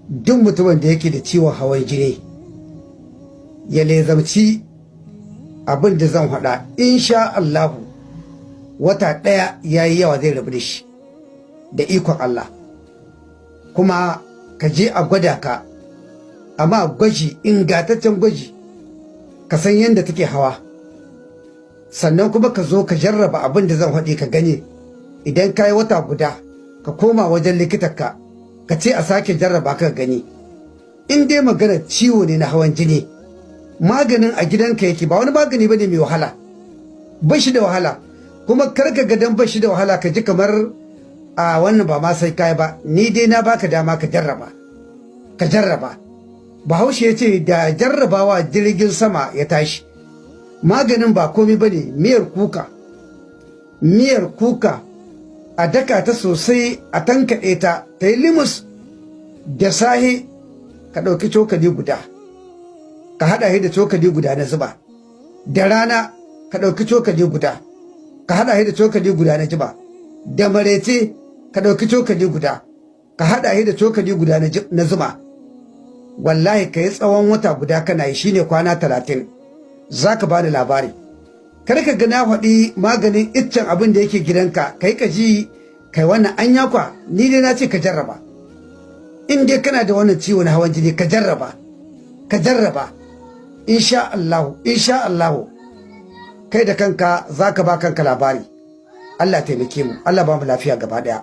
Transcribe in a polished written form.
duk mutumin da yake da ciwon hawan jini ya lezamci abin da zan faɗa, insha Allahu wata ɗaya ya yi yawa zai rabu da shi da ikon Allah. Kuma ka je a gwada ka, amma gwaji, ingantaccen gwaji, ka san yadda take hawa, sannan kuma ka zo ka jarraba abin da zan faɗi ka gani. Idan ka yi wata guda ka koma wajen likitanka ka ce a sake jarraba ka gani. In dai magana ciwo ne na hawan jini, maganin a gidanka yake, ba wani magani ba ne mai wahala, ba shi da wahala. Kuma karka ga dan ba shi da wahala ka ji kamar a wannan ba ma sai kai ba. Ni dai na baka dama ka jarraba, ka jarraba. Bahaushe ya ce da jarrabawa jirgin sama ya tashi. Maganin ba komai ba ne, miyar kuka, miyar kuka a daka ta sosai, a tankaɗe ta ta yi limus, da sahi ka ɗauki cokali guda ka haɗa shi da cokali guda na zuba, da rana ka ɗauki cokali guda ka haɗa shi da cokali guda na zuba, da marece ka ɗauki cokali guda ka haɗa shi da cokali guda na zuba. Wallahi ka yi tsawon wata guda kana yi, shine kwana 30. za ka bani labari. Kar ka ga na faɗi maganin iccen abin da yake gidanka kai ka ji kai wannan an yakwa. Ni dai na ce ka jarraba. In dai kana da wannan ciwo na hawan jini ka jarraba, ka jarraba. Insha Allahu kai da kanka za ka ba kanka labari. Allah taimake mu, Allah ba mu lafiya gaba ɗaya.